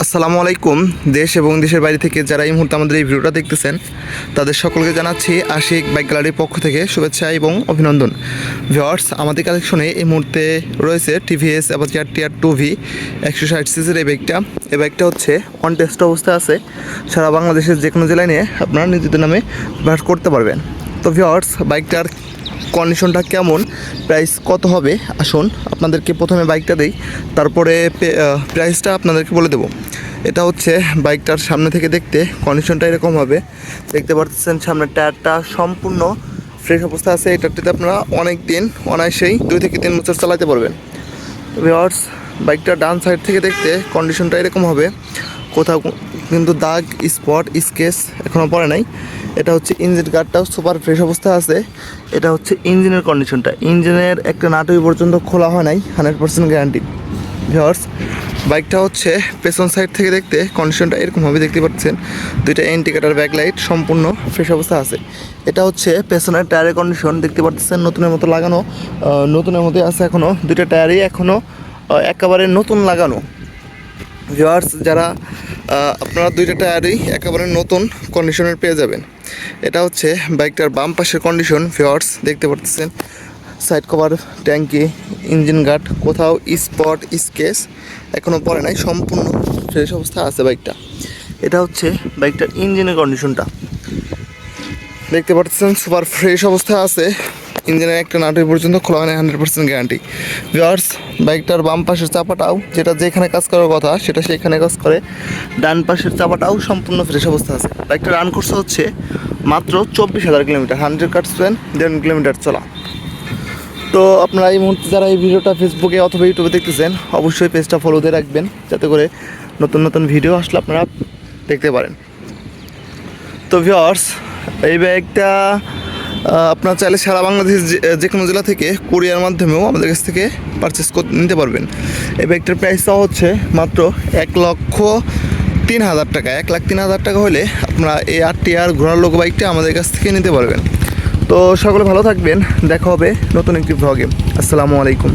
আসসালামু আলাইকুম। দেশ এবং দেশের বাইরে থেকে যারা এই মুহূর্তে আমাদের এই ভিডিওটা দেখতেছেন তাদের সকলকে জানাচ্ছি আশিক বাইক গ্যালারির পক্ষ থেকে শুভেচ্ছা এবং অভিনন্দন। ভিউয়ার্স, আমাদের কালেকশনে এই মুহূর্তে রয়েছে টিভিএস অ্যাপাচি টিআর 2V 160 সিসির এই বাইকটা হচ্ছে অন টেস্ট অবস্থায় আছে। সারা বাংলাদেশের যে কোনো জেলায় নিয়ে আপনারা নিজেদের নামে ব্যবহার করতে পারবেন। তো ভিউয়ার্স, বাইকটার কন্ডিশনটা কেমন, প্রাইস কত হবে, আসুন আপনাদেরকে প্রথমে বাইকটা দেই, তারপরে প্রাইসটা আপনাদেরকে বলে দেবো। এটা হচ্ছে বাইকটার সামনে থেকে দেখতে কন্ডিশনটা এরকম হবে। দেখতে পাচ্ছেন সামনের টায়ারটা সম্পূর্ণ ফ্রেশ অবস্থা আছে। এটাতে আপনারা অনেক দিন অনায়াসেই 2 থেকে 3 বছর চালাতে পারবেন। ভিউয়ার্স, বাইকটা ডান সাইড থেকে দেখতে কন্ডিশনটা এরকম হবে। কোথাও কিন্তু দাগ, স্পট, স্কেচ এখনও পড়ে নাই। এটা হচ্ছে ইঞ্জিন গার্ডটাও সুপার ফ্রেশ অবস্থা আছে। এটা হচ্ছে ইঞ্জিনের কন্ডিশনটা, ইঞ্জিনের একটা নাটুই পর্যন্ত খোলা হয় নাই, 100% গ্যারান্টি। ভিউয়ার্স, বাইকটা হচ্ছে পেছন সাইড থেকে দেখতে কন্ডিশনটা এরকম হবে। দেখতে পাচ্ছেন দুইটা ইন্ডিকেটার ব্যাকলাইট সম্পূর্ণ ফ্রেশ অবস্থা আছে। এটা হচ্ছে পেছনের টায়ারের কন্ডিশন, দেখতে পাচ্ছেন নতুনের মতো লাগানো, নতুনের মধ্যে আছে এখনও। দুইটা টায়ারই এখনও একেবারে নতুন লাগানো। ভিউয়ার্স, যারা আপনারা দুইটা টায়ারই একেবারে নতুন কন্ডিশনের পেয়ে যাবেন। এটা হচ্ছে বাইকটার বাম পাশের কন্ডিশন। ভিউয়ার্স, দেখতে পাচ্ছেন সাইড কভার, ট্যাঙ্কি, ইঞ্জিন গার্ড, কোথাও স্পট, স্কেচ এখনও পড়ে নাই, সম্পূর্ণ ফ্রেশ অবস্থা আছে বাইকটা। এটা হচ্ছে বাইকটার ইঞ্জিনের কন্ডিশনটা, দেখতে পাচ্ছেন সুপার ফ্রেশ অবস্থা আছে। ইঞ্জিনের একটা নাটুই পর্যন্ত খোলা হয় না, 100% গ্যারান্টি। ভিউয়ার্স, বাইকটার বাম পাশের চাপাটাও যেটা যেখানে কাজ করার কথা সেটা সেখানে কাজ করে। ডান পাশের চাপাটাও সম্পূর্ণ ফ্রেশ অবস্থা আছে। বাইকটা রান করছে হচ্ছে মাত্র 24,000 কিলোমিটার, 100 কিলোমিটার চলা। তো আপনারা এই মুহূর্তে যারা এই ভিডিওটা ফেসবুকে অথবা ইউটিউবে দেখতেছেন অবশ্যই পেজটা ফলো দিয়ে রাখবেন, যাতে করে নতুন নতুন ভিডিও আসলে আপনারা দেখতে পারেন। তো ভিউয়ার্স, এই বাইকটা আপনারা চাইলে সারা বাংলাদেশ যে কোনো জেলা থেকে কুরিয়ার মাধ্যমেও আমাদের কাছ থেকে পারচেস করে নিতে পারবেন। এই বাইকটার প্রাইসটাও হচ্ছে মাত্র 1,03,000 টাকা। 1,03,000 টাকা হলে আপনারা এই RTR ঘোড়ার লোক বাইকটা আমাদের কাছ থেকে নিতে পারবেন। তো সকলে ভালো থাকবেন, দেখা হবে নতুন একটি ভ্লগে। আসসালামু আলাইকুম।